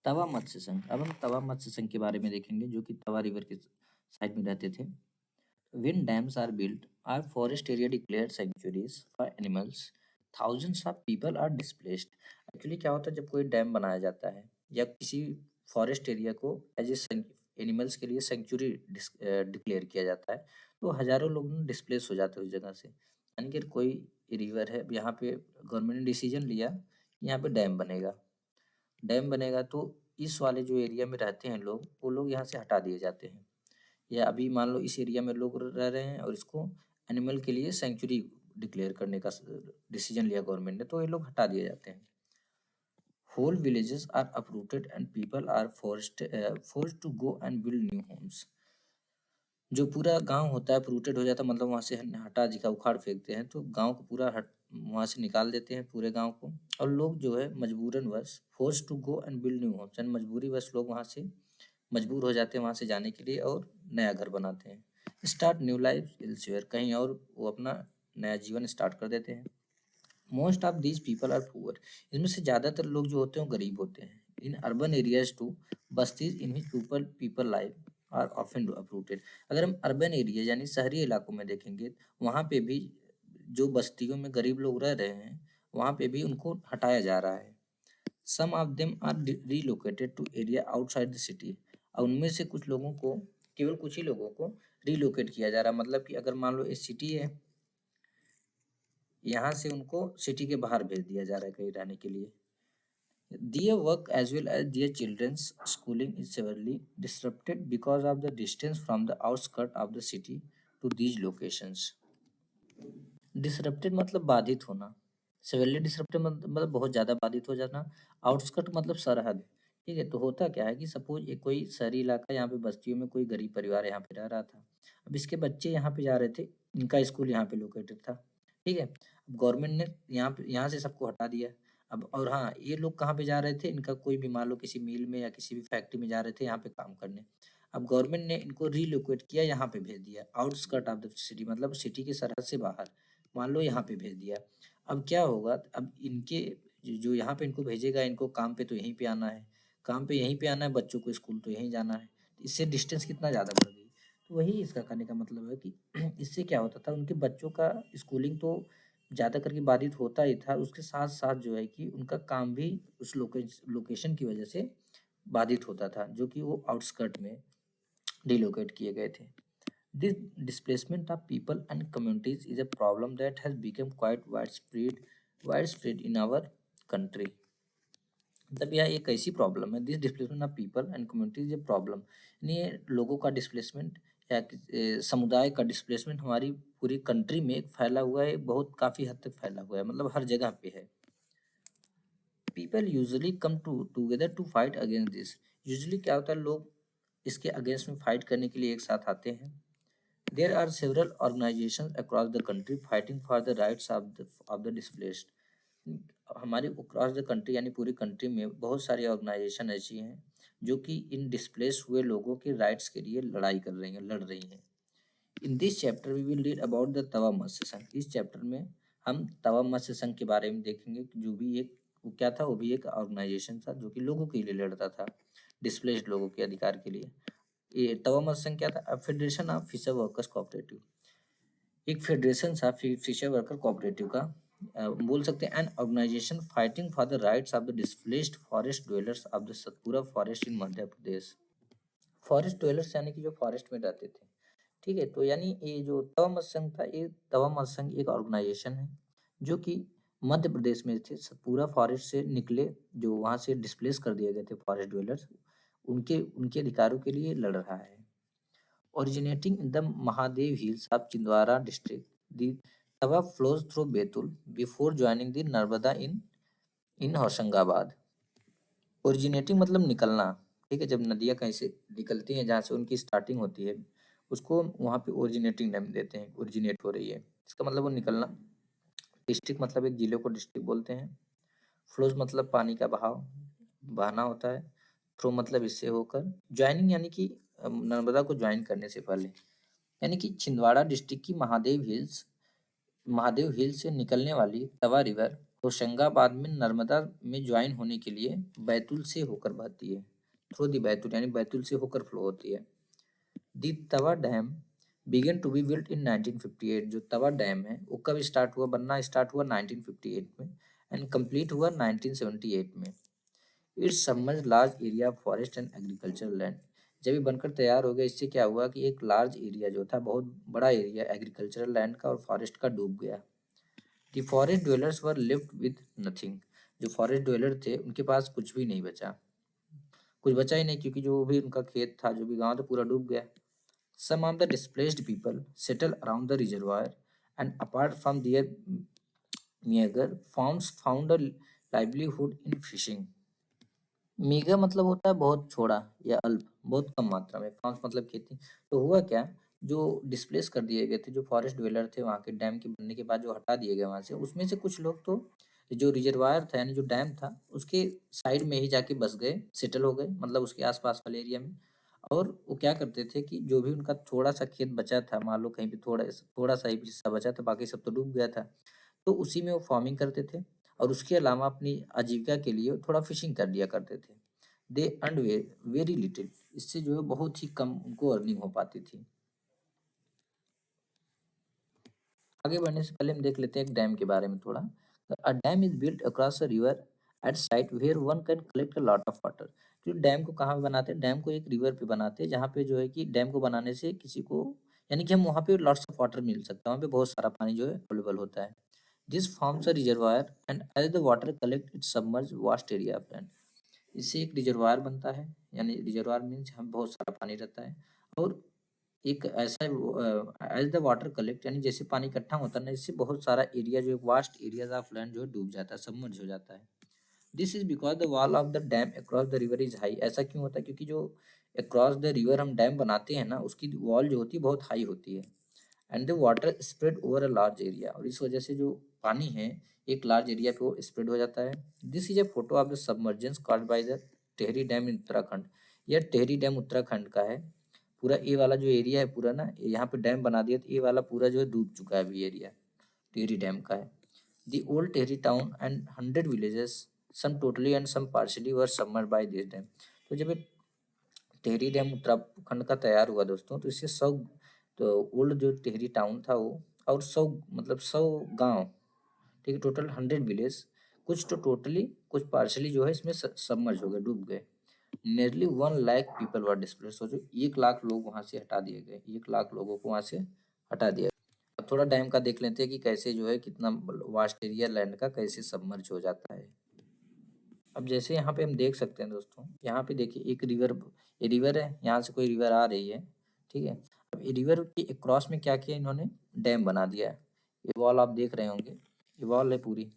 तवा मत्स्य संघ। अब हम तवा मत्स्य संघ के बारे में देखेंगे जो कि तवा रिवर के साइड में रहते थे। When dams are built, our forest area declared sanctuaries for animals. Thousands of people are displaced. Actually क्या होता है जब कोई डैम बनाया जाता है या किसी फॉरेस्ट एरिया को एज ए एनिमल्स के लिए सेंचुरी डिक्लेयर किया जाता है तो हजारों लोग डिस्प्लेस हो जाते हैं उस जगह से। यानी कि कोई रिवर है, यहाँ पे गवर्नमेंट ने डिसीजन लिया कि यहाँ पे डैम बनेगा तो इस वाले जो एरिया में रहते हैं लोग, वो लोग यहाँ से हटा दिए जाते हैं। या अभी मान लो इस एरिया में लोग रह रहे हैं और इसको एनिमल के लिए सेंचुरी डिक्लेयर करने का डिसीजन लिया गवर्नमेंट ने, तो ये लोग हटा दिए जाते हैं। Whole villages are uprooted and people are forced to go and build new homes. जो पूरा गांव होता है अपरूटेड हो जाता है, मतलब वहाँ से हटा दिखा उखाड़ फेंकते हैं, तो गांव को पूरा वहाँ से निकाल देते हैं पूरे गांव को। और लोग जो है मजबूरन वश force to go and build new homes, यानी मजबूरी वश लोग वहाँ से मजबूर हो जाते हैं वहाँ से जाने के लिए और नया घर बनाते हैं। स्टार्ट न्यू लाइफ एल्सवेयर, कहीं और वो अपना नया जीवन स्टार्ट कर देते हैं। Most of these people are poor, इनमें से ज़्यादातर लोग जो होते हैं वो गरीब होते हैं। In urban areas too, bastis in which people life are often uprooted. अगर हम अर्बन एरिया यानी शहरी इलाकों में देखेंगे, वहाँ पे भी जो बस्तियों में गरीब लोग रह रहे हैं वहाँ पे भी उनको हटाया जा रहा है। Some of them are relocated to area outside the city, और उनमें से कुछ लोगों को, केवल कुछ ही लोगों को रीलोकेट किया जा रहा है। मतलब कि अगर मान लो एक सिटी है, यहाँ से उनको सिटी के बाहर भेज दिया जा रहा है कहीं रहने के लिए। Their work as well as their children's schooling is severely disrupted because of the distance from the outskirts of the city to these locations. Disrupted मतलब बाधित होना, सेverely डिसरप्टेड मतलब बहुत ज़्यादा बाधित हो जाना, आउटस्कर्ट मतलब सरहद। ठीक है, तो होता क्या है कि सपोज एक कोई शहरी इलाका, यहाँ पे बस्तियों में कोई गरीब परिवार यहाँ पे रह रहा था। अब इसके बच्चे यहाँ पे जा रहे थे, इनका स्कूल यहाँ पे लोकेटेड था। ठीक है, अब गवर्नमेंट ने यहाँ से सबको हटा दिया। अब और हाँ, ये लोग कहाँ पे जा रहे थे, इनका कोई भी मान लो किसी मिल में या किसी भी फैक्ट्री में जा रहे थे यहाँ पे काम करने। अब गवर्नमेंट ने इनको रीलोकेट किया, यहाँ पे भेज दिया आउटस्कर्ट ऑफ द सिटी, मतलब सिटी की सरहद से बाहर मान लो यहाँ पे भेज दिया। अब क्या होगा, अब इनके जो यहाँ पे इनको भेजेगा, इनको काम पे तो यहीं पे आना है, काम पे यहीं पे आना है, बच्चों को स्कूल तो यहीं जाना है। इससे डिस्टेंस कितना ज़्यादा बढ़ गई। तो वही इसका कहने का मतलब है कि इससे क्या होता था, उनके बच्चों का स्कूलिंग तो ज़्यादा करके बाधित होता ही था, उसके साथ साथ जो है कि उनका काम भी उस लोकेशन की वजह से बाधित होता था, जो कि वो आउटस्कर्ट में डिलोकेट किए गए थे। This displacement of people and communities is a problem that has become quite widespread in our country. मतलब यह एक ऐसी प्रॉब्लम है, this displacement of people and communities a problem, यानी ये लोगों का डिस्प्लेसमेंट या समुदाय का डिस्प्लेसमेंट हमारी पूरी कंट्री में फैला हुआ है, बहुत काफ़ी हद तक फैला हुआ है, मतलब हर जगह पे है। People usually come together to fight against this, usually क्या होता है, लोग इसके अगेंस्ट में फाइट करने के लिए एक साथ आते हैं। There are several organizations across the country fighting for the rights of the displaced. हमारी अक्रॉस द कंट्री यानी पूरी कंट्री में बहुत सारी ऑर्गेनाइजेशन ऐसी हैं जो कि इन डिस्प्लेस हुए लोगों के राइट्स के लिए लड़ाई कर रही हैं, लड़ रही हैं। In this chapter we will read about the Tawa Matsya Sangh. इस चैप्टर में हम तवा मत्स्य संघ के बारे में देखेंगे कि जो भी एक वो क्या था, वो भी एक ऑर्गेनाइजेशन था जो कि लोगों के लिए लड़ता था, डिस्प्लेस्ड लोगों के अधिकार के लिए। ये तवा मत्स्य संघ क्या था, federation of fisher workers cooperative, एक फेडरेशन था फिशर वर्कर कोऑपरेटिव का। बोल सकते हैं an organisation fighting for the rights of the displaced forest dwellers of the Satpura forest in Madhya Pradesh. Forest dwellers यानी कि जो फॉरेस्ट में रहते थे। ठीक है, तो यानी ये जो तवा मत्स्य संघ था, ये तवा मत्स्य संघ एक ऑर्गेनाइजेशन है जो कि मध्य प्रदेश में थे, सतपुरा फॉरेस्ट से निकले, जो वहाँ से डिस्प्लेस कर दिए गए थे फॉरेस्ट ड्वेलर्स, उनके उनके अधिकारों के लिए लड़ रहा है। Originating in the Mahadev Hills of Chindwara district, the Tava flows through Betul before joining the Narmada in Hoshangabad. Originating मतलब निकलना। ठीक है, जब नदियाँ कहीं से निकलती हैं, जहाँ से उनकी स्टार्टिंग होती है, उसको वहाँ पे ओरिजिनेटिंग नेम देते हैं, ओरिजिनेट हो रही है, इसका मतलब वो निकलना। डिस्ट्रिक्ट मतलब एक जिले को डिस्ट्रिक्ट बोलते हैं। फ्लोज मतलब पानी का बहाव, बहना होता है। थ्रू मतलब इससे होकर। ज्वाइनिंग यानी कि नर्मदा को ज्वाइन करने से पहले, यानी कि छिंदवाड़ा डिस्ट्रिक्ट की महादेव हिल्स से निकलने वाली तवा रिवर होशंगाबाद में नर्मदा में ज्वाइन होने के लिए बैतूल से होकर बहती है, थ्रू दी बैतूल, यानी बैतूल से होकर फ्लो होती है। The Tawa dam began to be built in 1958, जो तवा डैम है वो कब स्टार्ट हुआ, बनना स्टार्ट हुआ 1958 में एंड कंप्लीट हुआ 1978 में। It's submerge large area forest and agricultural land, जब ये बनकर तैयार हो गया इससे क्या हुआ कि एक लार्ज एरिया जो था, बहुत बड़ा एरिया एग्रीकल्चरल लैंड का और फॉरेस्ट का डूब गया। The forest dwellers were lift with nothing, जो फॉरेस्ट ड्वेलर थे उनके पास कुछ भी नहीं बचा, कुछ बचा ही नहीं, क्योंकि जो भी उनका खेत था, जो भी गांव था, पूरा डूब गया। Some of the displaced people settle around the reservoir and apart from their meagre farms found a livelihood in fishing. Meagre मतलब होता है बहुत छोड़ा या अल्प, बहुत कम मात्रा में, फार्म्स मतलब खेती। तो हुआ क्या, जो डिस्प्लेस कर दिए गए थे, जो फॉरेस्ट ड्वेलर थे वहाँ के डैम के बनने के बाद जो हटा दिए गए वहाँ से, उसमें से कुछ लोग तो जो रिजर्वायर था यानी जो डैम था उसके साइड में ही जाके बस गए, सेटल हो गए, मतलब उसके आसपास वाले एरिया में। और वो क्या करते थे कि जो भी उनका थोड़ा सा खेत बचा था, मान लो कहीं पे थोड़ा थोड़ा सा ही हिस्सा बचा था, बाकी सब तो डूब गया था, तो उसी में वो फार्मिंग करते थे और उसके अलावा अपनी आजीविका के लिए थोड़ा फिशिंग कर लिया करते थे। दे अर्न वेरी लिटिल, इससे जो है बहुत ही कम उनको अर्निंग हो पाती थी। आगे बढ़ने से पहले हम देख लेते हैं एक डैम के बारे में थोड़ा। A dam is built across a river at site where one can collect a lot of water. तो डैम को कहाँ पे बनाते हैं, डैम को एक रिवर पे बनाते हैं, जहाँ पे जो है कि डैम को बनाने से किसी को, यानी कि हम वहाँ पे लॉट्स ऑफ वाटर मिल सकता है, वहाँ पे बहुत सारा पानी जो है अवेलेबल होता है। This forms a reservoir and as the water collect it submerge vast area of land. इससे एक रिजर्वायर बनता है, यानी रिजर्वायर मीन्स हम बहुत सारा पानी रहता है, और एक ऐसा एज द वाटर कलेक्ट, यानी जैसे पानी इकट्ठा होता है ना, इससे बहुत सारा एरिया जो है वास्ट एरियाज ऑफ लैंड जो है डूब जाता है, सबमर्ज हो जाता है। This is because the wall of the dam across the river is high. ऐसा क्यों होता है, क्योंकि जो अक्रॉस द रिवर हम डैम बनाते हैं ना, उसकी वॉल जो होती है बहुत हाई होती है and the water spread over a large area, और इस वजह से जो पानी है एक लार्ज एरिया पे वो स्प्रेड हो जाता है। This is a photo of the submergence called by the Tehri dam in Uttarakhand. यह टेहरी डैम उत्तराखंड का है। पूरा ए वाला जो एरिया है पूरा ना, यहाँ पे डैम बना दिया तो ए वाला पूरा जो है डूब चुका है अभी एरिया, टेहरी डैम का है। The old Tehri town and 100 villages some totally and some partially were submerged by this dam. तो जब ये टेहरी डैम उत्तराखंड का तैयार हुआ दोस्तों, तो इससे 100, तो ओल्ड जो टेहरी टाउन था वो, और 100 मतलब 100 गांव, ठीक है, टोटल 100 विलेज, कुछ तो टोटली कुछ पार्शली जो है इसमें सबमर्ज हो गए, डूब गए। Nearly 1 lakh people were displace, सोचो 1 लाख लोग वहां से हटा दिए गए, 1 लाख लोगों को वहां से हटा दिया। अब थोड़ा डैम का देख लेते हैं कि कैसे जो है कितना वास्ट एरिया लैंड का कैसे सबमर्ज हो जाता है। अब जैसे यहाँ पे हम देख सकते हैं दोस्तों, यहाँ पे देखिए एक रिवर, ये रिवर है, यहाँ से कोई रिवर आ रही है, ठीक है। अब ये रिवर के क्रॉस में क्या किया इन्होंने, डैम बना दिया है। ये वॉल आप देख रहे होंगे, ये वॉल है पूरी।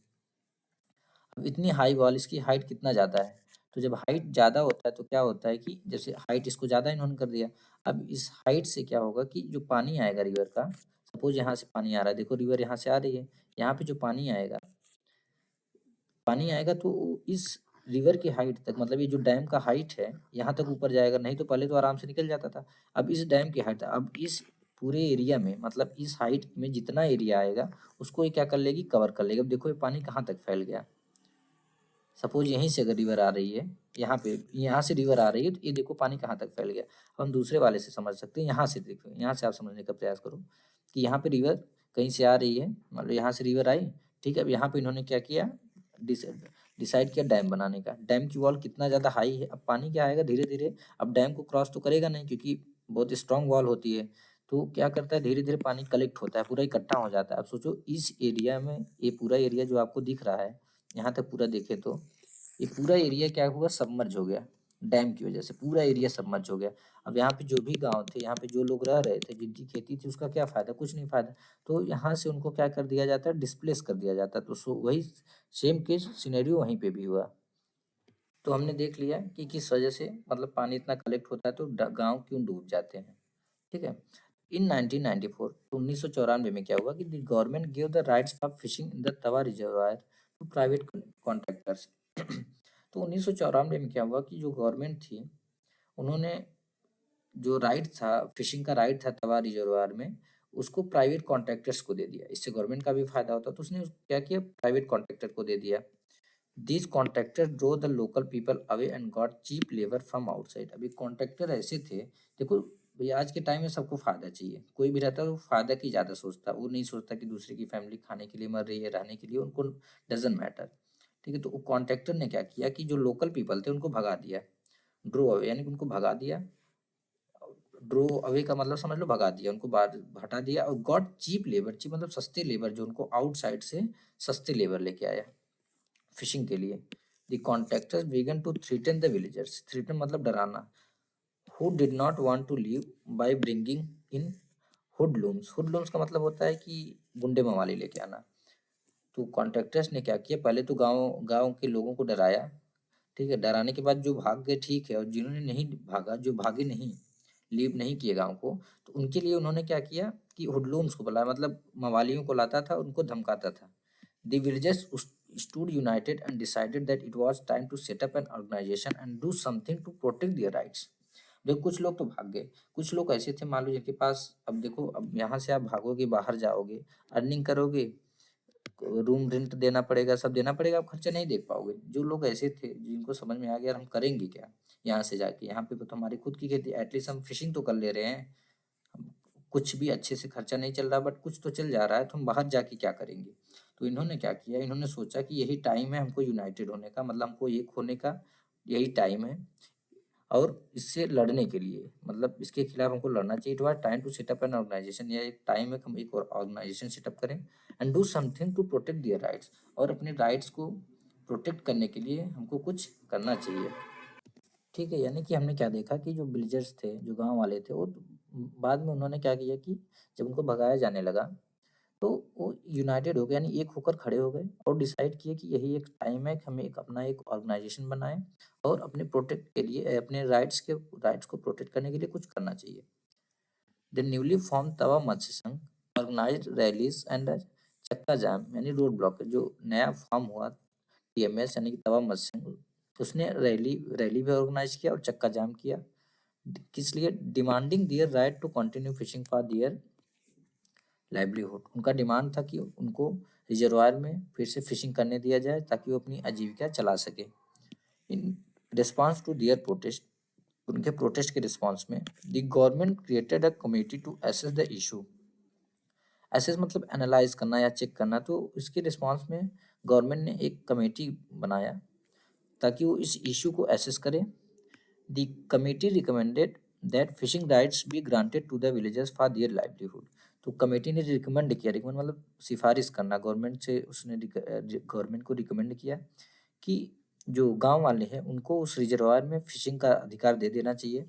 अब इतनी हाई वॉल, इसकी हाइट कितना ज़्यादा है, तो जब हाइट ज़्यादा होता है तो क्या होता है कि जैसे हाइट इसको ज़्यादा इन्होंने कर दिया, अब इस हाइट से क्या होगा कि जो पानी आएगा रिवर का, सपोज यहाँ से पानी आ रहा है, देखो रिवर यहाँ से आ रही है, यहाँ पे जो पानी आएगा, पानी आएगा तो इस रिवर की हाइट तक, मतलब ये जो डैम का हाइट है यहाँ तक ऊपर जाएगा, नहीं तो पहले तो आराम से निकल जाता था। अब इस डैम की हाइट, अब इस पूरे एरिया में, मतलब इस हाइट में जितना एरिया आएगा उसको ये क्या कर लेगी, कवर कर लेगी। अब देखो ये पानी कहाँ तक फैल गया, सपोज यहीं से अगर रिवर आ रही है, यहाँ पे यहाँ से रिवर आ रही है, तो ये देखो पानी कहाँ तक फैल गया। अब हम दूसरे वाले से समझ सकते हैं, यहाँ से देखो, यहाँ से आप समझने का प्रयास करो कि यहाँ पे रिवर कहीं से आ रही है, मतलब यहाँ से रिवर आई, ठीक है। अब यहाँ पे इन्होंने क्या किया, डिसाइड किया डैम बनाने का। डैम की वॉल कितना ज़्यादा हाई है, अब पानी क्या आएगा धीरे धीरे, अब डैम को क्रॉस तो करेगा नहीं क्योंकि बहुत स्ट्रांग वॉल होती है, तो क्या करता है धीरे धीरे पानी कलेक्ट होता है, पूरा इकट्ठा हो जाता है। अब सोचो इस एरिया में, ये पूरा एरिया जो आपको दिख रहा है यहाँ तक पूरा देखे तो ये पूरा एरिया क्या हुआ, सबमर्ज हो गया, डैम की वजह से पूरा एरिया सबमर्ज हो गया। अब यहाँ पे जो भी गांव थे, यहाँ पे जो लोग रह रहे थे, जिनकी खेती थी, उसका क्या फायदा, कुछ नहीं फायदा। तो यहाँ से उनको क्या कर दिया जाता है, डिस्प्लेस कर दिया जाता है। तो वही सेम केस सिनेरियो वहीं पे भी हुआ। तो हमने देख लिया कि किस वजह से मतलब पानी इतना कलेक्ट होता है तो गांव क्यों डूब जाते हैं, ठीक है। इन 1994, तो 1994 में क्या हुआ कि the government give the rights of fishing in the Tawa reservoir to private contractors. तो 1994 में क्या हुआ कि जो गवर्नमेंट थी उन्होंने जो राइट था, फिशिंग का राइट था तवा रिजर्वायर में, उसको प्राइवेट कॉन्ट्रैक्टर्स को दे दिया। इससे गवर्नमेंट का भी फायदा होता, तो उसने क्या किया, प्राइवेट कॉन्ट्रैक्टर को दे दिया। This contractor drove the local people away and got cheap labour from outside. अभी कॉन्ट्रैक्टर ऐसे थे, देखो भैया आज के टाइम में सबको फायदा चाहिए, कोई भी रहता है वो फायदा की ज़्यादा सोचता है, वो नहीं सोचता कि दूसरे की फैमिली खाने के लिए मर रही है, रहने के लिए, उनको डजेंट मैटर। ठीक है, तो कॉन्ट्रैक्टर ने क्या किया कि जो लोकल पीपल थे उनको भगा दिया, ड्रो अवे यानी कि उनको भगा दिया। ड्रो अवे का मतलब समझ लो भगा दिया, उनको बाहर हटा दिया, और गॉट चीप लेबर, चीप मतलब सस्ते लेबर, जो उनको आउटसाइड से सस्ते लेबर लेके आया फिशिंग के लिए। The contractors began to threaten the villagers, threaten मतलब डराना, who did not want to leave by bringing in hoodlums. Hoodlums का मतलब होता है कि गुंडे मवाली लेके आना। तो कॉन्ट्रैक्टर्स ने क्या किया, पहले तो गांव गांव के लोगों को डराया। ठीक है, डराने के बाद जो भाग गए ठीक है, और जिन्होंने नहीं भागा, जो भागे नहीं, लीव नहीं किए गांव को, तो उनके लिए उन्होंने क्या किया कि हुडलूम्स को बुलाया, मतलब मवालियों को लाता था, उनको धमकाता था। The villagers stood united and decided that it was time to set up an organization and do something to protect their rights। देखो कुछ लोग तो भाग गए, कुछ लोग ऐसे थे मान लो जिनके पास, अब देखो अब यहाँ से आप भागोगे, बाहर जाओगे, अर्निंग करोगे, रूम रेंट देना पड़ेगा, सब देना पड़ेगा, आप खर्चा नहीं देख पाओगे। जो लोग ऐसे थे जिनको समझ में आ गया हम करेंगे क्या यहाँ से जाके, यहाँ पे तो हमारी खुद की खेती, एटलीस्ट हम फिशिंग तो कर ले रहे हैं, कुछ भी अच्छे से खर्चा नहीं चल रहा बट कुछ तो चल जा रहा है, तो हम बाहर जाके क्या करेंगे। तो इन्होंने क्या किया, इन्होंने सोचा कि यही टाइम है हमको यूनाइटेड होने का, मतलब हमको एक होने का यही टाइम है, और इससे लड़ने के लिए, मतलब इसके खिलाफ हमको लड़ना चाहिए। It was time to set up an organisation, या एक टाइम है कि हम एक और ऑर्गेनाइजेशन सेटअप करें, and do something to protect their rights, और अपने राइट्स को प्रोटेक्ट करने के लिए हमको कुछ करना चाहिए। ठीक है, यानी कि हमने क्या देखा कि जो विलेजर्स थे, जो गांव वाले थे, वो बाद में उन्होंने क्या किया कि जब उनको भगाया जाने लगा, तो वो यूनाइटेड हो गए, यानी एक होकर खड़े हो गए, और डिसाइड किए कि यही एक टाइम है कि हमें एक अपना एक ऑर्गेनाइजेशन बनाएं, और अपने प्रोटेक्ट के लिए, अपने राइट्स को प्रोटेक्ट करने के लिए कुछ करना चाहिए। द न्यूली फॉर्म तवा मत्स्य संघ ऑर्गेनाइज्ड रैलीज एंड चक्का जाम यानी रोड ब्लॉक, जो नया फॉर्म हुआ टीएमएस यानी कि तवा मत्स्य संघ, उसने रैली भी ऑर्गेनाइज किया और चक्का जाम किया। किस लिए, demanding their right to continue fishing for their livelihood. उनका डिमांड था कि उनको रिजर्वायर में फिर से फिशिंग करने दिया जाए ताकि वो अपनी आजीविका चला सके। In response to their protest, उनके प्रोटेस्ट के रिस्पॉन्स में the government created a committee to assess the issue. Assess मतलब एनालाइज करना या चेक करना, तो इसके रिस्पॉन्स में गवर्नमेंट ने एक कमेटी बनाया ताकि वो इस इशू को एसेस करे। The committee recommended that fishing rights be granted to the villagers for their livelihood. तो कमेटी ने रिकमेंड किया, रिकमेंड मतलब सिफारिश करना गवर्नमेंट से, उसने गवर्नमेंट को रिकमेंड किया कि जो गांव वाले हैं उनको उस रिजर्वायर में फिशिंग का अधिकार दे देना चाहिए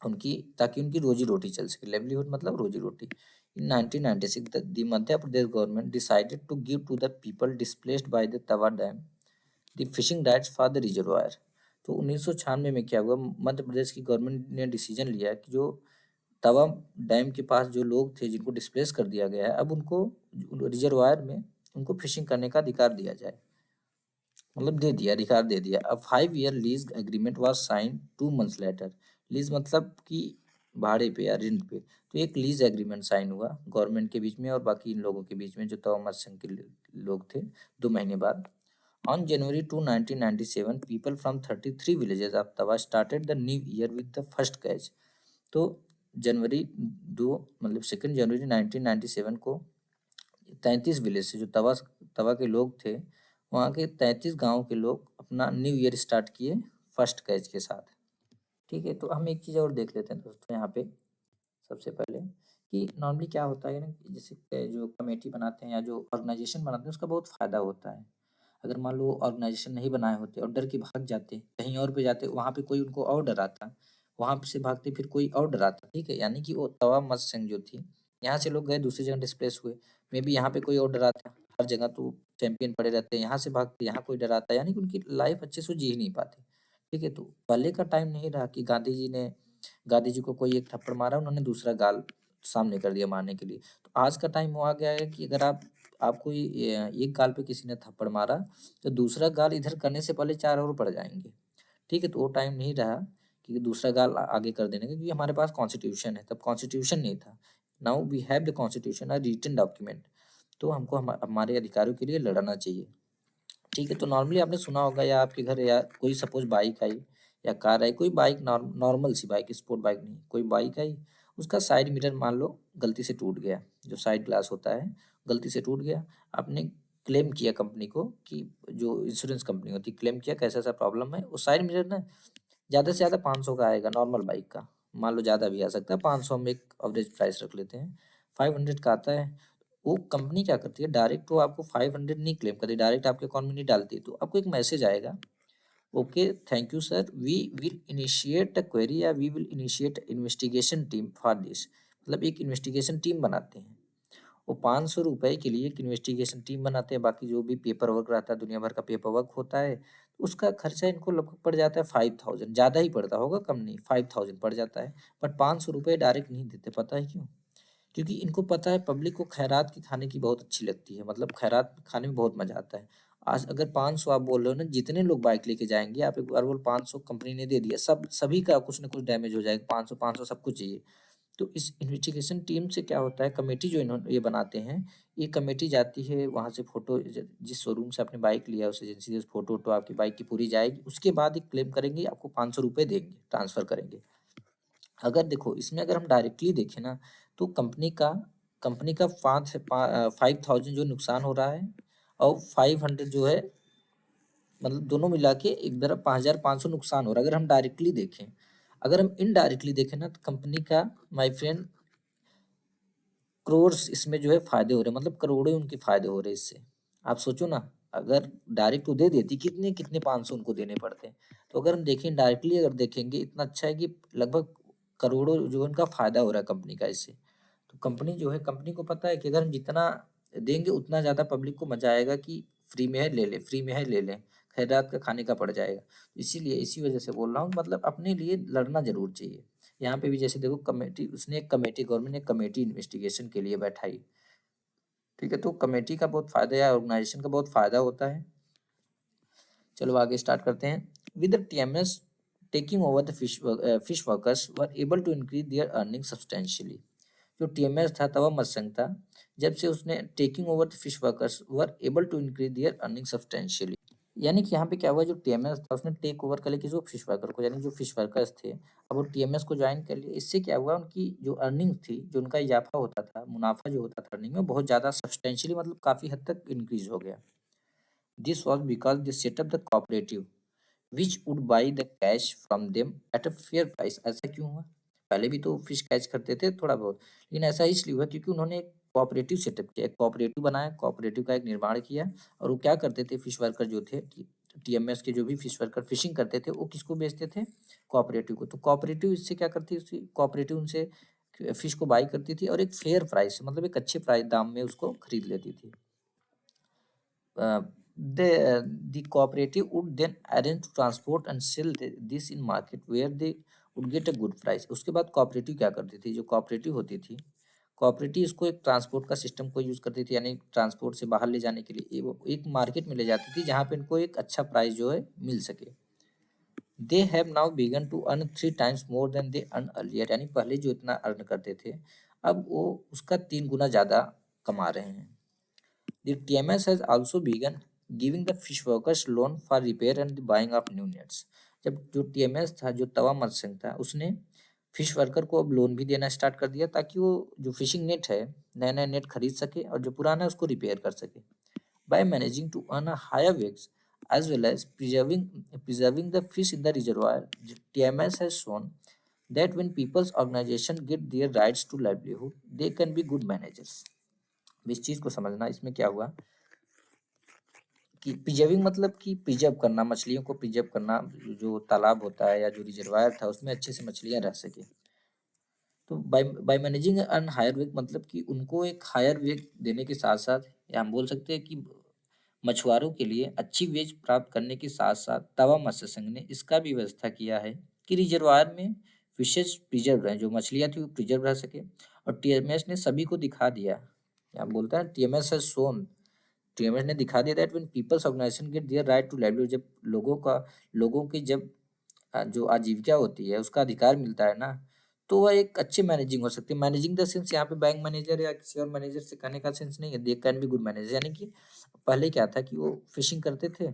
उनकी, ताकि उनकी रोजी रोटी चल सके। लाइवलीहुड मतलब रोजी रोटी। In 1996 the Madhya Pradesh government decided to give to the people displaced by the Tawa dam the fishing rights for the reservoir. तो 1996 में क्या हुआ, मध्य प्रदेश की गवर्नमेंट ने डिसीजन लिया कि जो तवा डैम के पास जो लोग थे जिनको डिस्प्लेस कर दिया गया है, अब उनको रिजर्वायर में उनको फिशिंग करने का अधिकार दिया जाए, मतलब दे दिया, अधिकार दे दिया। अब 5 year lease agreement was sign 2 months later. Lease मतलब कि भाड़े पे या रेंट पे, तो एक लीज एग्रीमेंट साइन हुआ गवर्नमेंट के बीच में और बाकी इन लोगों के बीच में जो तवा मत्स्य संघ के लोग थे, 2 महीने बाद। On January 2, 1997, people from 33 villages of Tawa started the new year with the first catch। तो जनवरी 2 मतलब 2 जनवरी 1997 को 33 विलेज से, जो तवा के लोग थे, वहाँ के 33 गांव के लोग अपना न्यू ईयर स्टार्ट किए फर्स्ट कैच के साथ। ठीक है, तो हम एक चीज़ और देख लेते हैं दोस्तों यहाँ पे, सबसे पहले कि नॉर्मली क्या होता है ना, जैसे जो कमेटी बनाते हैं या जो ऑर्गेनाइजेशन बनाते हैं उसका बहुत फ़ायदा होता है। अगर मान लो ऑर्गेनाइजेशन नहीं बनाए होते और डर के भाग जाते, कहीं और पे जाते, वहाँ पे कोई उनको और डराता, वहाँ से भागते फिर कोई और डराता। ठीक है, यानी कि वो तवा मत्स्य संघ जो थी, यहाँ से लोग गए दूसरी जगह डिस्प्लेस हुए, मे बी यहाँ पे कोई और डराता, हर जगह तो चैंपियन पड़े रहते हैं, यहाँ से भागते यहाँ कोई डराता, यानी कि उनकी लाइफ अच्छे से जी ही नहीं पाते। ठीक है, तो पहले का टाइम नहीं रहा कि गांधी जी को कोई एक थप्पड़ मारा, उन्होंने दूसरा गाल सामने कर दिया मारने के लिए। तो आज का टाइम वो आ गया है कि अगर आपको एक गाल पे किसी ने थप्पड़ मारा, तो दूसरा गाल इधर करने से पहले 4 और पड़ जाएंगे। ठीक है, तो वो टाइम नहीं रहा कि दूसरा गाल आगे कर देने का, क्योंकि हमारे पास कॉन्स्टिट्यूशन है, तब कॉन्स्टिट्यूशन नहीं था। Now we have the constitution a written document. तो हमको हमारे अधिकारों के लिए लड़ना चाहिए। ठीक है, तो नॉर्मली आपने सुना होगा या आपके घर या कोई सपोज बाइक आई या कार आई, कोई बाइक नॉर्मल सी बाइक, स्पोर्ट बाइक नहीं, कोई बाइक आई, उसका साइड मिरर मान लो गलती से टूट गया, जो साइड ग्लास होता है गलती से टूट गया। आपने क्लेम किया कंपनी को कि जो इंश्योरेंस कंपनी होती है, क्लेम किया कैसा ऐसा प्रॉब्लम है। वो साइड मिरर ना ज़्यादा से ज़्यादा 500 का आएगा नॉर्मल बाइक का, मान लो ज़्यादा भी आ सकता है, 500 हम एक एवरेज प्राइस रख लेते हैं, 500 का आता है। वो कंपनी क्या करती है, डायरेक्ट वो आपको 500 नहीं क्लेम करती, डायरेक्ट आपके अकाउंट में नहीं डालती, तो आपको एक मैसेज आएगा, okay thank you sir, we will initiate a query या we will initiate investigation team for this. मतलब एक इन्वेस्टिगेशन टीम बनाते हैं, वो 500 रुपए के लिए एक इन्वेस्टिगेशन टीम बनाते हैं, बाकी जो भी पेपर वर्क रहता है, दुनिया भर का पेपर वर्क होता है, उसका खर्चा इनको लगभग पड़ जाता है 5000, ज़्यादा ही पड़ता होगा, कम नहीं, 5000 पड़ जाता है। बट 500 रुपये डायरेक्ट नहीं देते, पता है क्यों? क्योंकि इनको पता है पब्लिक को खैरात की खाने की बहुत अच्छी लगती है, मतलब खैरात खाने में बहुत मजा आता है। आज अगर 500 आप बोल रहे हो ना, जितने लोग बाइक लेके जाएंगे, आप एक बार बोल 500 कंपनी ने दे दिया, सब सभी का कुछ ना कुछ डैमेज हो जाएगा, 500 500 सब कुछ चाहिए। तो इस इन्वेस्टिगेशन टीम से क्या होता है, कमेटी जो इन्होंने ये बनाते हैं, ये कमेटी जाती है वहाँ से, फोटो जिस शोरूम से आपने बाइक लिया उस एजेंसी से फोटो वोटो आपकी बाइक की पूरी जाएगी, उसके बाद एक क्लेम करेंगे, आपको 500 रुपये देंगे, ट्रांसफर करेंगे। अगर देखो इसमें अगर हम डायरेक्टली देखें ना, तो कंपनी का 5000 जो नुकसान हो रहा है, और 500 जो है, मतलब दोनों मिला के एक तरफ 5500 नुकसान हो रहा है, अगर हम डायरेक्टली देखें। अगर हम इनडायरेक्टली देखें ना, तो कंपनी का, माय फ्रेंड, करोर्स इसमें जो है फायदे हो रहे हैं, मतलब करोड़ों उनके फायदे हो रहे हैं इससे। आप सोचो ना, अगर डायरेक्ट वो दे देती, कितने कितने 500 उनको देने पड़ते हैं। तो अगर हम देखें डायरेक्टली, अगर देखेंगे, इतना अच्छा है कि लगभग करोड़ों जो है उनका फायदा हो रहा है कंपनी का इससे। तो कंपनी जो है, कंपनी को पता है कि अगर हम जितना देंगे उतना ज़्यादा पब्लिक को मजा आएगा कि फ्री में है ले लें, फ्री में है ले लें, खैरात का खाने का पड़ जाएगा। इसीलिए इसी वजह से बोल रहा हूँ, मतलब अपने लिए लड़ना जरूर चाहिए। यहाँ पे भी जैसे देखो, कमेटी, उसने एक कमेटी, गवर्नमेंट ने कमेटी इन्वेस्टिगेशन के लिए बैठाई। ठीक है, तो कमेटी का बहुत फायदा है, ऑर्गेनाइजेशन का बहुत फायदा होता है। चलो आगे स्टार्ट करते हैं। With the TMS taking over the fish workers were able to increase their earning substantially. जो टीएमएस था, तवा मत्स्यंग था, जब से उसने taking over the fish workers were able to increase their earning substantially. यानी कि यहाँ पे क्या हुआ, जो टीएमएस था उसने टेक ओवर कर लिया किसी को, फिश वर्कर को, यानी जो फिश वर्कर्स थे, अब वो टीएमएस को ज्वाइन कर लिए। इससे क्या हुआ, उनकी जो अर्निंग थी, जो उनका इजाफा होता था, मुनाफा जो होता था अर्निंग में, बहुत ज़्यादा सब्सटेंशियली, मतलब काफ़ी हद तक इंक्रीज हो गया। This was because they setup the cooperative which would buy the cash from them at a fair price. ऐसा क्यों हुआ? पहले भी तो फिश कैच करते थे थोड़ा बहुत, लेकिन ऐसा इसलिए हुआ क्योंकि उन्होंने एक कोऑपरेटिव सेटअप किया, एक कोऑपरेटिव बनाया, कोऑपरेटिव का एक निर्माण किया। और वो क्या करते थे, फिश वर्कर जो थे, टीएमएस के जो भी फिश वर्कर फिशिंग करते थे, वो किसको बेचते थे, कोऑपरेटिव को। तो कोऑपरेटिव इससे क्या करती थी, कोऑपरेटिव उनसे फिश को बाई करती थी, और एक फेयर प्राइस, मतलब एक अच्छे प्राइस दाम में उसको खरीद लेती थी। The cooperative would then arrange to transport and sell this in market where they would get a good price। उसके बाद कोऑपरेटिव क्या करती थी, जो कोऑपरेटिव होती थी, कोऑपरेटिव इसको एक ट्रांसपोर्ट का सिस्टम को यूज़ करती थी, यानी ट्रांसपोर्ट से बाहर ले जाने के लिए वो एक मार्केट में ले जाती थी, जहाँ पे इनको एक अच्छा प्राइस जो है मिल सके। They have now begun to earn 3 times more than they earn earlier. यानी पहले जो इतना अर्न करते थे, अब वो उसका 3 गुना ज़्यादा कमा रहे हैं। The TMS has also begun giving the fish workers loan for repair and the buying of new nets। जब जो टीएमएस था, जो तवा मत्स्यंग था, उसने फिश वर्कर को अब लोन भी देना स्टार्ट कर दिया, ताकि वो जो फिशिंग नेट है, नया नया नेट खरीद सके, और जो पुराना है उसको रिपेयर कर सके। By managing to earn a higher wage as well as preserving the fish in the reservoir, TMS has shown that when people's organization get their rights to livelihood, they can be good managers। इस चीज को समझना, इसमें क्या हुआ कि preserving, मतलब कि प्रिजर्व करना, मछलियों को प्रिजर्व करना, जो तालाब होता है या जो रिजर्वायर था, उसमें अच्छे से मछलियां रह सके। तो बाय बाय मैनेजिंग अन हायर वेग, मतलब कि उनको एक हायर वेग देने के साथ साथ, या हम बोल सकते हैं कि मछुआरों के लिए अच्छी वेज प्राप्त करने के साथ साथ, तवा मत्स्य संघ ने इसका भी व्यवस्था किया है कि रिजर्वायर में फिशेज प्रिजर्व रहे, जो मछलियां थी वो प्रिजर्व रह सके। और टीएमएस ने सभी को दिखा दिया, या बोलता है टीएमएस हैज शोन, टीएमएस ने दिखा दिया that when people's organisation get their right to livelihood, जब लोगों की जब जो आजीविका होती है उसका अधिकार मिलता है ना, तो वह एक अच्छे मैनेजिंग हो सकती है। मैनेजिंग द सेंस यहाँ पे बैंक मैनेजर या किसी और मैनेजर से कहने का सेंस नहीं है, they can be good manager, यानी कि पहले क्या था कि वो फिशिंग करते थे,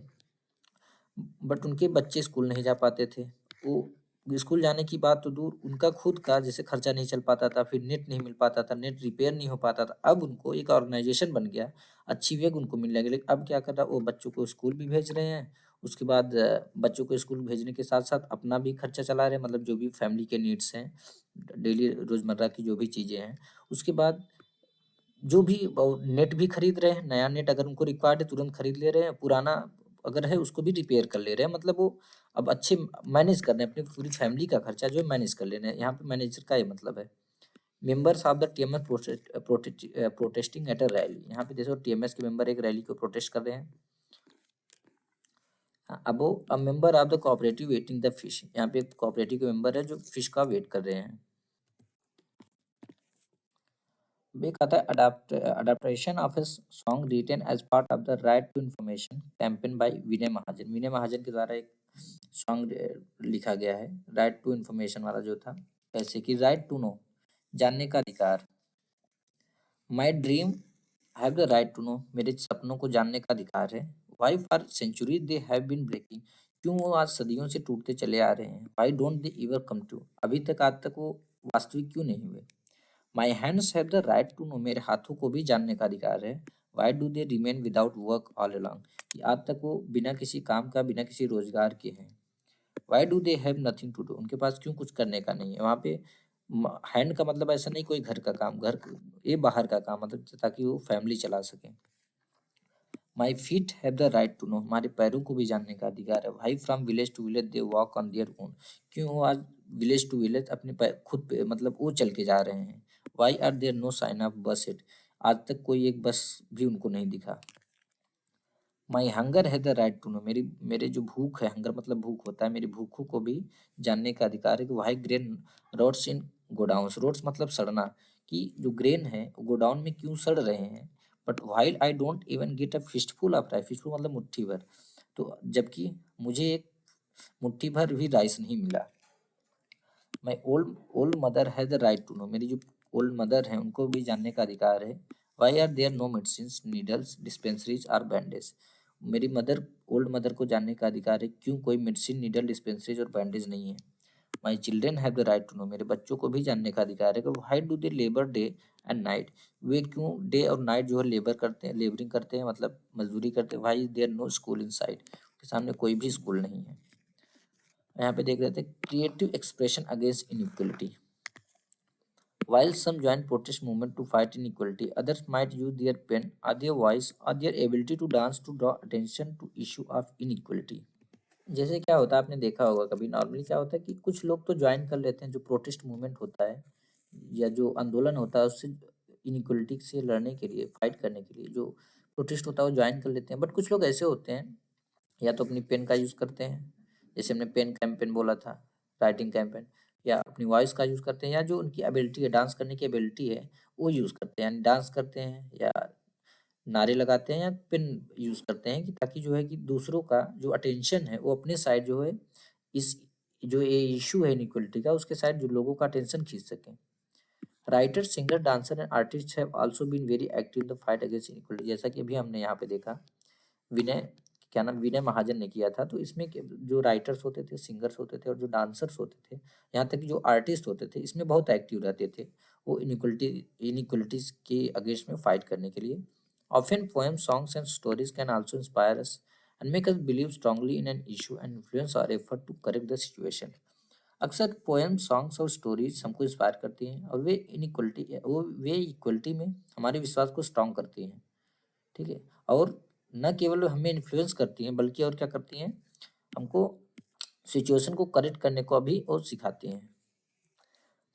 बट उनके बच्चे स्कूल नहीं जा पाते थे। वो स्कूल जाने की बात तो दूर, उनका खुद का जैसे खर्चा नहीं चल पाता था, फिर नेट नहीं मिल पाता था, नेट रिपेयर नहीं हो पाता था। अब उनको एक ऑर्गेनाइजेशन बन गया, अच्छी वेग उनको मिलने लगी। लेकिन अब क्या कर रहा है, वो बच्चों को स्कूल भी भेज रहे हैं, उसके बाद बच्चों को स्कूल भेजने के साथ साथ अपना भी खर्चा चला रहे हैं, मतलब जो भी फैमिली के नीड्स हैं, डेली रोजमर्रा की जो भी चीज़ें हैं। उसके बाद जो भी नेट भी खरीद रहे हैं, नया नेट अगर उनको रिक्वायर्ड है तुरंत खरीद ले रहे हैं, पुराना अगर है उसको भी रिपेयर कर ले रहे हैं। मतलब वो अब अच्छे मैनेज कर रहे हैं, अपनी पूरी फैमिली का खर्चा जो है मैनेज कर ले रहे हैं। यहाँ पे मैनेजर का ये मतलब है। Members of the TMS protesting at a rally, यहाँ पे देखो टीएमएस के मेंबर एक रैली को प्रोटेस्ट कर रहे हैं। अब वो a member of the cooperative waiting the fish, यहाँ पे कोऑपरेटिव के मेंबर है जो फिश का वेट कर रहे हैं। एक आता है adaptation of a song written as part of the right to information campaign by Vinay Mahajan. Vinay Mahajan के द्वारा एक सॉन्ग लिखा गया है, राइट टू इंफॉर्मेशन वाला जो था, ऐसे कि राइट टू नो, जानने का अधिकार। My dream have the right to know, मेरे सपनों को जानने का अधिकार है। Why for century they have been breaking, क्यों वो आज सदियों से टूटते चले आ रहे हैं। Why don't they ever come true, अभी तक आज तक वो वास्तविक क्यों नहीं हुए। My hands have the right to know, मेरे हाथों को भी जानने का अधिकार है। Why do they remain without work all along, कि आज तक वो बिना किसी काम का, बिना किसी रोजगार के हैं। Why do they have nothing to do, उनके पास क्यों कुछ करने का नहीं है। वहाँ पे हैंड का मतलब ऐसा नहीं कोई घर का काम, ये बाहर का काम, मतलब ताकि वो फैमिली चला सके। My feet have the right to know, हमारे पैरों को भी जानने का अधिकार है। Why from village to village they walk on their own, क्यों वो आज विलेज टू विलेज अपने खुद पे मतलब वो चल के जा रहे हैं। Why are there no sign of bus it, आज तक कोई एक बस भी उनको नहीं दिखा। माई हंगर है द राइट टू नो, मेरी मेरे जो भूख है, हंगर मतलब भूख होता है, मेरी भूखों को भी जानने का अधिकार है। कि why grain rots in godowns, rots मतलब सड़ना, कि जो ग्रेन है वो गोडाउन में क्यों सड़ रहे हैं। But while I don't even get a fistful of rice, fistful मतलब मुट्ठी भर, तो जबकि मुझे एक मुट्ठी भर भी राइस नहीं मिला। My old old mother has the right to know, मेरी जो ओल्ड मदर है उनको भी जानने का अधिकार है। Why are there no medicine needles dispensaries or bandage, मेरी मदर ओल्ड मदर को जानने का अधिकार है, क्यों कोई मेडिसिन नीडल डिस्पेंसरीज और बैंडेज नहीं है। My children have the right to know, मेरे बच्चों को भी जानने का अधिकार है। कि why do they labour day and night, वे क्यों डे और नाइट जो है लेबर करते हैं, लेबरिंग करते हैं, मतलब मजदूरी करते हैं। Why there no school in sight, के सामने कोई भी स्कूल नहीं है। यहाँ पे देख रहे थे creative expression against inequality. While some join protest movement to fight inequality, others might use their pen or their voice or their ability to dance to draw attention to issue of inequality। जैसे क्या होता है आपने देखा होगा कभी, normally क्या होता है कि कुछ लोग तो ज्वाइन कर लेते हैं, जो प्रोटेस्ट मूवमेंट होता है या जो आंदोलन होता है उससे इनइक्वलिटी से लड़ने के लिए, फाइट करने के लिए जो प्रोटेस्ट होता है वो ज्वाइन कर लेते हैं। बट कुछ लोग ऐसे होते हैं, या तो अपनी पेन का यूज़ करते हैं, जैसे हमने पेन कैंपेन बोला था, राइटिंग कैंपेन, या अपनी वॉइस का यूज़ करते हैं, या जो उनकी एबिलिटी है, डांस करने की एबिलिटी है वो यूज़ करते हैं, यानी डांस करते हैं या नारे लगाते हैं या पेन यूज़ करते हैं, कि ताकि जो है कि दूसरों का जो अटेंशन है वो अपने साइड जो है, इस जो ये इशू है इनइक्वलिटी का, उसके साइड जो लोगों का अटेंशन खींच सकें। Writer, singer, dancer and artist have also been very active in the fight against inequality, जैसा कि अभी हमने यहाँ पे देखा विनय, क्या नाम, विनय महाजन ने किया था। तो इसमें जो राइटर्स होते थे, सिंगर्स होते थे और जो डांसर्स होते थे, यहाँ तक कि जो आर्टिस्ट होते थे, इसमें बहुत एक्टिव रहते थे। वो इनइक्वलिटीज के अगेंस्ट में फाइट करने के लिए। Often poem, songs and stories can also inspire us and make us believe strongly in an issue and influence our effort to correct the situation. अक्सर पोएम, सॉन्ग्स और स्टोरीज हमको inspire करती हैं, और वे इक्वलिटी में हमारे विश्वास को स्ट्रांग करती हैं। ठीक है, और न केवल हमें इन्फ्लुएंस करती हैं, बल्कि और क्या करती हैं, हमको सिचुएशन को करेक्ट करने को भी और सिखाती हैं।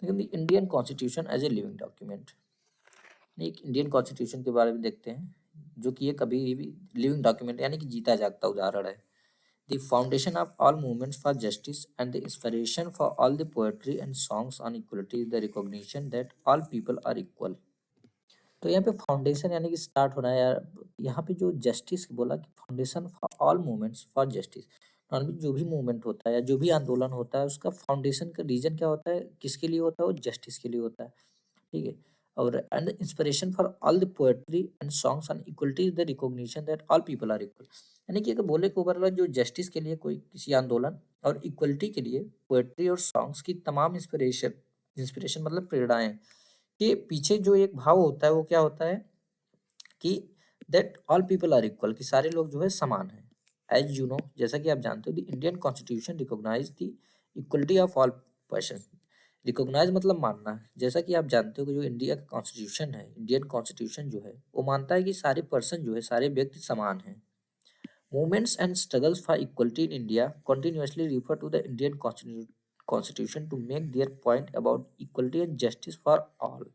लेकिन Indian constitution as a living document, एक इंडियन कॉन्स्टिट्यूशन के बारे में देखते हैं, जो कि ये कभी भी लिविंग डॉक्यूमेंट यानी कि जीता जागता उदाहरण है। The foundation of all movements for justice and the inspiration for all the poetry and songs on equality is the recognition that all people are equal. तो यहाँ पे फाउंडेशन यानी कि स्टार्ट हो रहा है यार, यहाँ पे जो जस्टिस बोला कि foundation for all movements for justice, normally जो भी मूवमेंट होता है या जो भी आंदोलन होता है उसका फाउंडेशन का रीजन क्या होता है, किसके लिए होता है, वो जस्टिस के लिए होता है। ठीक है। और and inspiration for all the poetry and songs on equality is the recognition that all people are equal. यानी कि अगर बोले को ओवरऑल जो जस्टिस के लिए कोई किसी आंदोलन और इक्वलिटी के लिए पोएट्री और सॉन्ग्स की तमाम इंस्पिरेशन, इंस्पिरेशन मतलब प्रेरणाएं के पीछे जो एक भाव होता है वो क्या होता है कि that all people are equal, कि सारे लोग जो है समान हैं। एज यू नो, जैसा कि आप जानते हो, the Indian constitution recognise the equality of all person. Recognise मतलब मानना है। जैसा कि आप जानते हो कि जो इंडिया का कॉन्स्टिट्यूशन है, इंडियन कॉन्स्टिट्यूशन जो है वो मानता है कि सारे पर्सन जो है, सारे व्यक्ति समान हैं। Movements and struggles for equality in India continuously refer to the Indian constitution to make their point about equality and justice for all.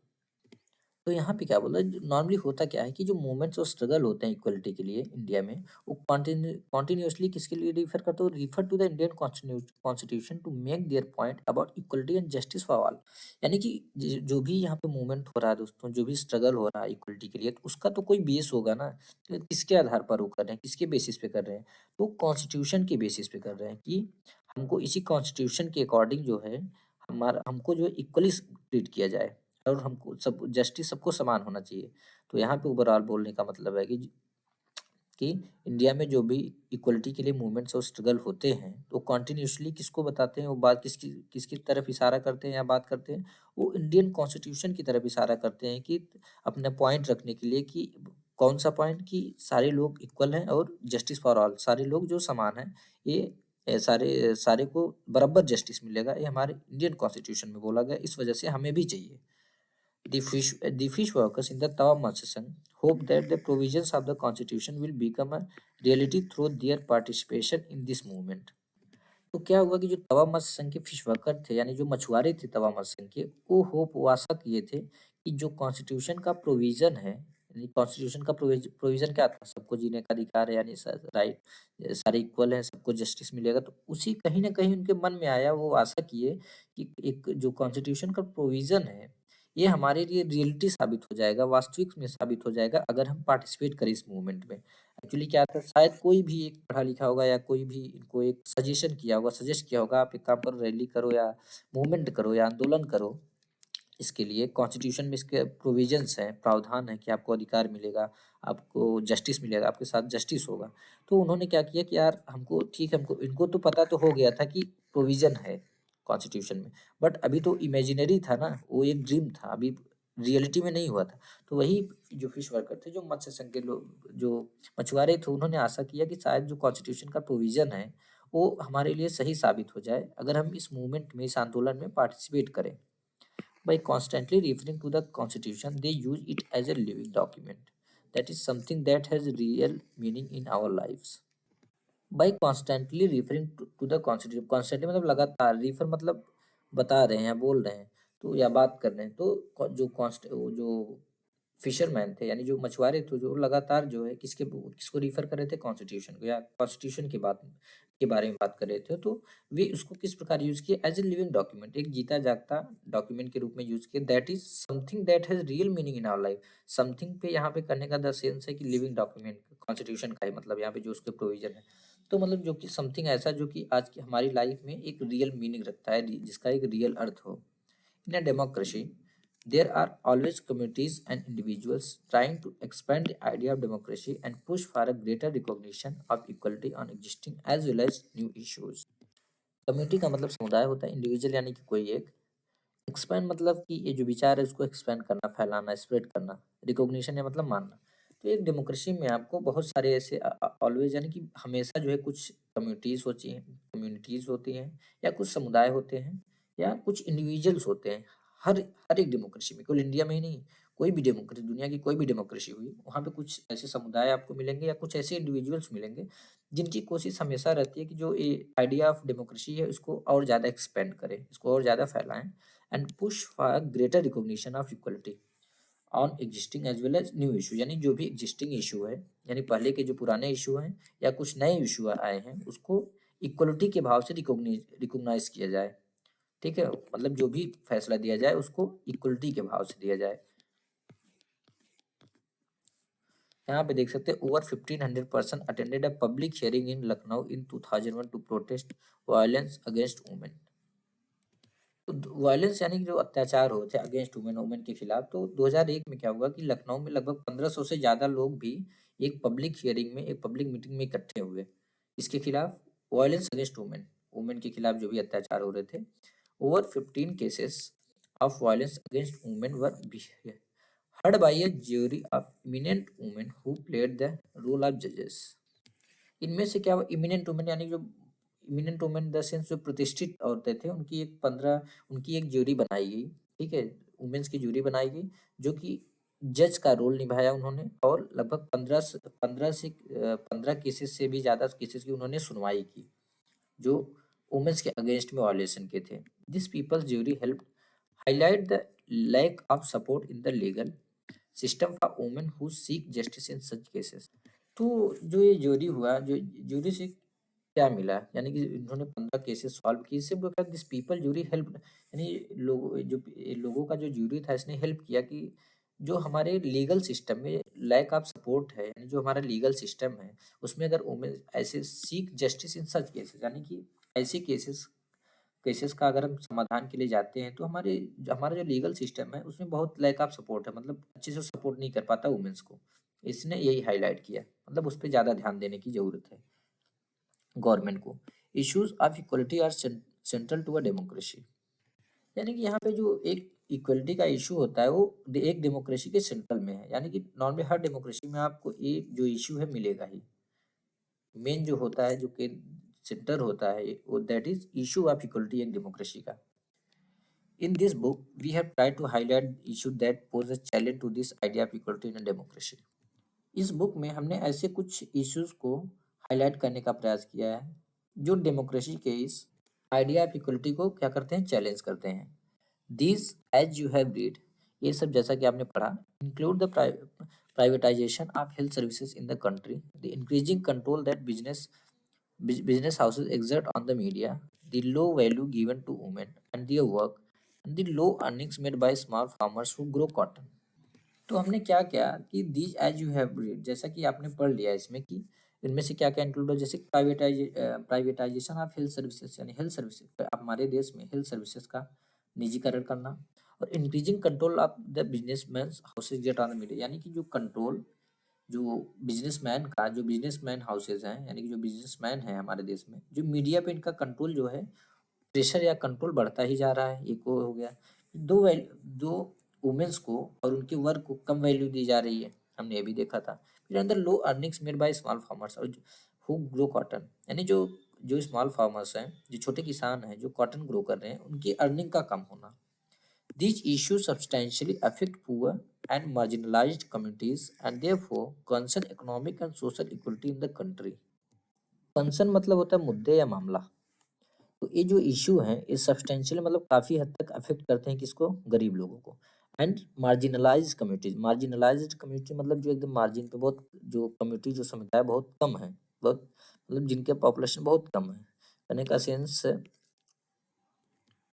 तो यहाँ पे क्या बोला, नॉर्मली होता क्या है कि जो मूवमेंट्स और स्ट्रगल होते हैं इक्वलिटी के लिए इंडिया में, वो कॉन्टिन्यूसली किसके लिए रिफर करते हो, refer to the Indian constitution to make their point about equality and justice for all. यानी कि जो भी यहाँ पे मूवमेंट हो रहा है दोस्तों, जो भी स्ट्रगल हो रहा है इक्वलिटी के लिए, तो उसका तो कोई बेस होगा ना। तो किसके आधार पर वो कर रहे हैं, किसके बेसिस पे कर रहे हैं, तो कॉन्स्टिट्यूशन के बेसिस पे कर रहे हैं कि हमको इसी कॉन्स्टिट्यूशन के अकॉर्डिंग जो है हमारा हमको जो इक्वली ट्रीट किया जाए और हमको सब जस्टिस सबको समान होना चाहिए। तो यहाँ पे ओवरऑल बोलने का मतलब है कि इंडिया में जो भी इक्वलिटी के लिए मूवमेंट्स और स्ट्रगल होते हैं तो कंटिन्यूअसली किसको बताते हैं, वो बात किसकी किसकी तरफ इशारा करते हैं या बात करते हैं, वो इंडियन कॉन्स्टिट्यूशन की तरफ इशारा करते हैं कि अपना पॉइंट रखने के लिए कि कौन सा पॉइंट, कि सारे लोग इक्वल हैं और जस्टिस फॉर ऑल, सारे लोग जो समान हैं, ये सारे सारे को बराबर जस्टिस मिलेगा, ये हमारे इंडियन कॉन्स्टिट्यूशन में बोला गया, इस वजह से हमें भी चाहिए। The fish workers in the Tawa Matsasang hope that the provisions of the constitution will become a reality through their participation in this movement. तो क्या हुआ कि जो तवा मत्स्य संघ के फिश वर्कर थे, यानी जो मछुआरे थे तवा मत्स्य संघ के, वो होप, वो आशा किए थे कि जो कॉन्स्टिट्यूशन का प्रोविजन है, यानी कॉन्स्टिट्यूशन का प्रोविजन क्या था, सबको जीने का अधिकार है, यानी राइट, सारे इक्वल हैं, सबको जस्टिस मिलेगा। तो उसी कहीं ना कहीं उनके मन में आया, वो आशा किए कि एक जो कॉन्स्टिट्यूशन का प्रोविजन है ये हमारे लिए रियलिटी साबित हो जाएगा, वास्तविक में साबित हो जाएगा अगर हम पार्टिसिपेट करें इस मूवमेंट में। एक्चुअली क्या था, शायद कोई भी एक पढ़ा लिखा होगा या कोई भी इनको एक सजेशन किया होगा, सजेस्ट किया होगा, आप एक काम करो, रैली करो या मूवमेंट करो या आंदोलन करो, इसके लिए कॉन्स्टिट्यूशन में इसके प्रोविजंस हैं, प्रावधान है कि आपको अधिकार मिलेगा, आपको जस्टिस मिलेगा, आपके साथ जस्टिस होगा। तो उन्होंने क्या किया कि यार हमको ठीक है, हमको इनको तो पता तो हो गया था कि प्रोविजन है कॉन्स्टिट्यूशन में, बट अभी तो इमेजिनरी था ना, वो एक ड्रीम था, अभी रियलिटी में नहीं हुआ था। तो वही जो फिश वर्कर थे, जो मत्स्य संघ के लोग, जो मछुआरे थे, उन्होंने आशा किया कि शायद जो कॉन्स्टिट्यूशन का प्रोविजन है वो हमारे लिए सही साबित हो जाए अगर हम इस मूवमेंट में, इस आंदोलन में पार्टिसिपेट करें। By constantly referring to the Constitution, they use it as a living document. That is something that has real meaning in our lives. By constantly referring to the Constitution, constantly मतलब लगातार, refer मतलब बता रहे हैं, बोल रहे हैं, तो या बात कर रहे हैं, तो जो फिशरमैन थे, यानी जो मछुआरे थे, जो लगातार जो है किसको रिफर कर रहे थे, कॉन्स्टिट्यूशन को, या कॉन्स्टिट्यूशन की बात के बारे में बात कर रहे थे, तो वे उसको किस प्रकार यूज किए, एज ए लिविंग डॉक्यूमेंट, एक जीता जागता डॉक्यूमेंट के रूप में यूज किए। That is something that has real meaning in our life. Something पे यहाँ पे करने का द सेंस है कि लिविंग डॉक्यूमेंट, कॉन्स्टिट्यूशन का ही मतलब यहाँ पे जो उसके प्रोविजन है, तो मतलब जो कि समथिंग ऐसा जो कि आज की हमारी लाइफ में एक रियल मीनिंग रखता है, जिसका एक रियल अर्थ हो। In a democracy, there are always communities and individuals trying to expand the idea of democracy and push for a greater recognition of equality on existing as well as new issues. Community का मतलब समुदाय होता है, individual यानी कि कोई एक, expand मतलब कि ये जो विचार है उसको एक्सपैंड करना, फैलाना, स्प्रेड करना, रिकॉग्निशन है मतलब मानना। तो एक डेमोक्रेसी में आपको बहुत सारे ऐसे ऑलवेज, यानी कि हमेशा जो है कुछ कम्युनिटीज होती हैं या कुछ समुदाय होते हैं या कुछ इंडिविजुअल्स होते हैं। हर हर एक डेमोक्रेसी में, केवल इंडिया में ही नहीं, कोई भी डेमोक्रेसी, दुनिया की कोई भी डेमोक्रेसी हुई, वहाँ पे कुछ ऐसे समुदाय आपको मिलेंगे या कुछ ऐसे इंडिविजुअल्स मिलेंगे जिनकी कोशिश हमेशा रहती है कि जो ये आइडिया ऑफ डेमोक्रेसी है इसको और ज़्यादा एक्सपेंड करें, इसको और ज़्यादा फैलाएं, and push for greater recognition of equality on existing as well as new issue. यानी जो भी एग्जिस्टिंग इशू है, यानी पहले के जो पुराने इशू हैं या कुछ नए इशू आए हैं, उसको इक्वलिटी के भाव से रिकॉग्नाइज किया जाए। ठीक है, मतलब जो भी फैसला दिया जाए उसको इक्वलिटी के भाव से दिया जाए। यहाँ पे देख सकते हैं over 1500 person attended a public hearing in Lucknow in 2001 to protest violence against women. तो वायलेंस यानी कि जो अत्याचार हुए थे अगेंस्ट वुमेन वुमेन के खिलाफ, तो 2001 में क्या हुआ कि लखनऊ में लगभग 1500 से ज़्यादा लोग भी एक पब्लिक हियरिंग में, एक पब्लिक मीटिंग में इकट्ठे हुए। इसके खिलाफ वायलेंस अगेंस्ट वुमेन, वुमेन के खिलाफ जो भी अत्याचार हो रहे थे। Over 15 cases of violence against women were heard by a jury of eminent women who played the role of judges। इनमें से क्या इमिनेंट वुमेन यानी जो इमिनेंट वुमेन द सेंस जो प्रतिष्ठित औरतें थे, उनकी एक 15 उनकी एक ज्यूरी बनाई गई। ठीक है, वुमेन्स की ज्यूरी बनाई गई जो कि जज का रोल निभाया उन्होंने, और लगभग 15 केसेस से भी ज़्यादा केसेस की उन्होंने सुनवाई की जो वुमेन्स के अगेंस्ट में वायलेशन के थे। This people's jury help highlight the lack of support in the legal system for women who seek justice in such cases. तो जो ये ज्यूरी हुआ, जो ज्यूरी से क्या मिला, यानी कि इन्होंने 15 केसेस सॉल्व किए। इससे वो क्या, दिस पीपल ज्यूरी हेल्प, यानी लोगों का जो ज्यूरी था इसने हेल्प किया कि जो हमारे लीगल सिस्टम में लैक ऑफ सपोर्ट है, यानी जो हमारा लीगल सिस्टम है उसमें अगर वुमेन ऐसे seek justice in such cases, यानी कि ऐसे केसेस केसेस का अगर हम समाधान के लिए जाते हैं तो हमारा जो लीगल सिस्टम है उसमें बहुत लैक ऑफ सपोर्ट है, मतलब अच्छे से सपोर्ट नहीं कर पाता वुमेन्स को। इसने यही हाईलाइट किया, मतलब उस पर ज़्यादा ध्यान देने की ज़रूरत है गवर्नमेंट को। Issues of equality are central to a democracy, यानी कि यहाँ पे जो एक इक्वलिटी का इशू होता है वो एक डेमोक्रेसी के सेंट्रल में है, यानी कि नॉर्मली हर डेमोक्रेसी में आपको एक जो इशू है मिलेगा ही। मेन जो होता है, जो कि सेंटर होता है वो that is issue of equality एक डेमोक्रेसी का। In this book, we have tried to highlight issues that pose a challenge to this idea of equality in a democracy। इस बुक में हमने ऐसे कुछ इश्यूज को हाईलाइट करने का प्रयास किया है जो डेमोक्रेसी के इस आइडिया ऑफ इक्वलिटी को क्या करते हैं, चैलेंज करते हैं। This as you have read, ये सब जैसा कि आपने पढ़ा, include the privatisation of health services in the country, the increasing control that business houses exert on the media, the low value given to women and their work, and the low earnings made by small farmers who grow cotton। तो हमने क्या किया कि these as you have read, जैसा कि आपने पढ़ लिया इसमें कि इनमें से क्या क्या इंक्लूड हो, जैसे प्राइवेटाइजेशन ऑफ हेल्थ सर्विसेज, यानी हेल्थ सर्विसेज हमारे देश में हेल्थ सर्विसेज का निजीकरण करना, और increasing control of the businessman houses get on the media, यानी कि जो कंट्रोल जो बिजनेसमैन हाउसेज हैं, यानी कि जो बिजनेसमैन है हमारे देश में, जो मीडिया पे इनका कंट्रोल जो है, प्रेशर या कंट्रोल बढ़ता ही जा रहा है। एक वो हो गया। दो वुमेन्स को और उनके वर्क को कम वैल्यू दी जा रही है, हमने ये भी देखा था। फिर अंदर low earnings made by small farmers और हु ग्रो कॉटन, यानी जो जो स्मॉल फार्मर्स हैं, जो छोटे किसान हैं जो कॉटन ग्रो कर रहे हैं, उनकी अर्निंग का कम होना। These issues substantially affect poor and marginalized communities and therefore concern economic and social equality in the country। Concern मतलब होता है मुद्दे या मामला। तो ये जो इश्यू है ये सब्सटेंशियल मतलब काफी हद तक अफेक्ट करते हैं किसको, गरीब लोगों को। एंड मार्जिनलाइज्ड कम्युनिटी मतलब जो एकदम मार्जिन पे, बहुत जो कम्युनिटी जो समुदाय बहुत कम है, बहुत मतलब जिनके पॉपुलेशन बहुत कम है, कहने का सेंस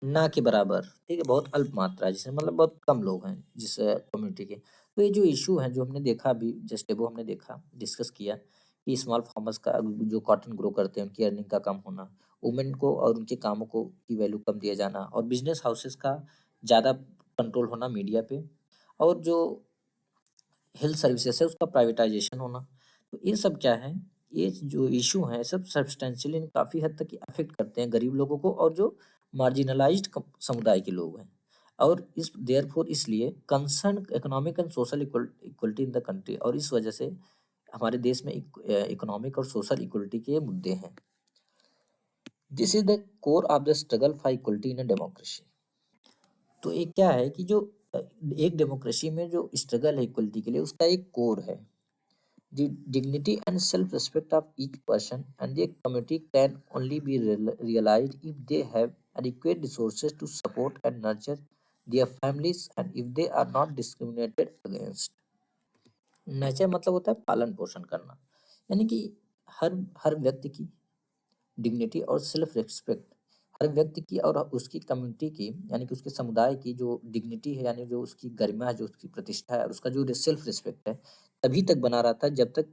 ना के बराबर, ठीक है, बहुत अल्प मात्रा है, जिसमें मतलब बहुत कम लोग हैं जिस कम्युनिटी के। तो ये जो इशू है जो हमने देखा अभी जस्ट वो हमने देखा डिस्कस किया कि स्मॉल फार्मर्स का जो कॉटन ग्रो करते हैं उनकी अर्निंग का कम होना, वुमेन को और उनके कामों को की वैल्यू कम दिया जाना, और बिजनेस हाउसेस का ज़्यादा कंट्रोल होना मीडिया पे, और जो हेल्थ सर्विसेज है उसका प्राइवेटाइजेशन होना। तो ये सब क्या है, ये जो इशू है सब सब्सटेंशियली काफ़ी हद तक अफेक्ट करते हैं गरीब लोगों को और जो मार्जिनलाइज्ड समुदाय के लोग हैं। और इस देयरफॉर इसलिए concern economic and social equality in the country, और इस वजह से हमारे देश में इकोनॉमिक और सोशल इक्वलिटी के मुद्दे हैं। This is the core of the struggle for equality in a democracy. तो ये क्या है कि जो एक डेमोक्रेसी में जो स्ट्रगल है इक्वलिटी के लिए उसका एक कोर है। The dignity and self-respect of each person and their community can only be realized if they have adequate resources to support and nurture their families and if they are not discriminated against। Nurture मतलब होता है पालन पोषण करना, यानी कि हर हर व्यक्ति की डिग्निटी और सेल्फ रिस्पेक्ट, हर व्यक्ति की और उसकी कम्युनिटी की, यानी कि उसके समुदाय की जो डिग्निटी है, यानी जो उसकी गरिमा है, जो उसकी प्रतिष्ठा है और उसका जो सेल्फ रिस्पेक्ट है, तभी तक बना रहता है जब तक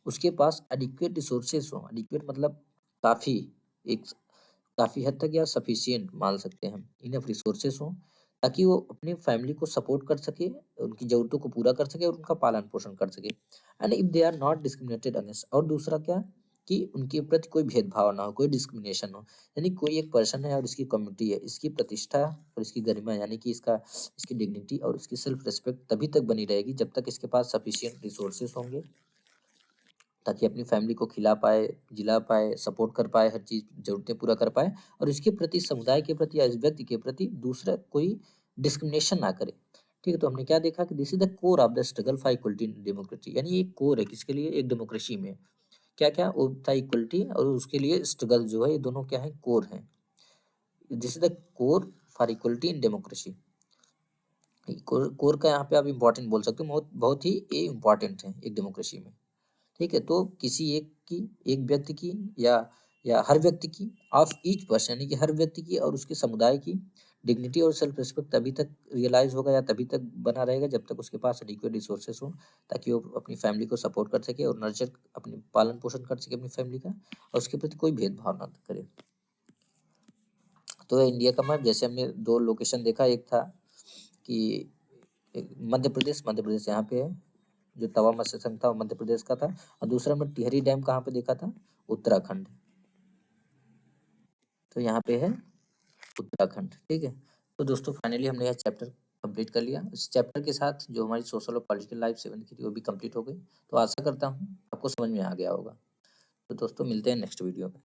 उसके पास एडिक्वेट रिसोर्सेस हो। एडिक्वेट मतलब काफ़ी, एक काफ़ी हद तक या सफिशिएंट मान सकते हैं हम, इनफ रिसोर्सेस हों, ताकि वो अपनी फैमिली को सपोर्ट कर सके, उनकी ज़रूरतों को पूरा कर सके और उनका पालन-पोषण कर सके। And if they are not discriminated against, और दूसरा क्या, कि उनके प्रति कोई भेदभाव ना हो, कोई डिस्क्रिमिनेशन हो। यानी कोई एक पर्सन है और इसकी कम्युनिटी है, इसकी प्रतिष्ठा और इसकी गरिमा, यानी कि इसकी डिग्निटी और इसकी सेल्फ रिस्पेक्ट तभी तक बनी रहेगी जब तक इसके पास सफिशिएंट रिसोर्सेस होंगे, ताकि अपनी फैमिली को खिला पाए, जिला पाए, सपोर्ट कर पाए, हर चीज़ ज़रूरतें पूरा कर पाए और इसके प्रति, समुदाय के प्रति या इस व्यक्ति के प्रति दूसरा कोई डिस्क्रिमिनेशन ना करे। ठीक है? तो हमने क्या देखा कि this is the core of the struggle for equality in democracy, यानी एक कोर है किसके लिए? एक डेमोक्रेसी में। क्या-क्या? वो था इक्वालिटी और उसके लिए स्ट्रगल जो है, ये दोनों क्या है? कोर हैं। This is the core for equality in democracy. Core core का यहाँ पे आप इम्पोर्टेंट बोल सकते हो, बहुत बहुत ही ये इम्पोर्टेंट है एक डेमोक्रेसी में। ठीक है? तो किसी एक की, एक व्यक्ति की या हर व्यक्ति की, ऑफ ईच पर्सन, यानी कि हर व्यक्ति की और उसके समुदाय की डिग्निटी और सेल्फ रिस्पेक्ट तभी तक रियलाइज़ होगा या तभी तक बना रहेगा जब तक उसके पास एडिक्वेट रिसोर्सेस हों, ताकि वो अपनी फैमिली को सपोर्ट कर सके और नर्चर अपनी पालन-पोषण कर सके अपनी फैमिली का और उसके प्रति कोई भेदभाव ना करे। तो इंडिया का मैप, जैसे हमने 2 लोकेशन देखा, एक था कि मध्य प्रदेश यहाँ पे है, जो तवा मत्स्य संघ था वो मध्य प्रदेश का था, और दूसरा में टिहरी डैम कहाँ पे देखा था? उत्तराखंड। तो यहाँ पे है उत्तराखंड, ठीक है? तो दोस्तों फाइनली हमने यह चैप्टर कंप्लीट कर लिया। इस चैप्टर के साथ जो हमारी सोशल और पॉलिटिकल लाइफ 7 की थी वो भी कंप्लीट हो गई। तो आशा करता हूँ आपको समझ में आ गया होगा। तो दोस्तों मिलते हैं नेक्स्ट वीडियो में।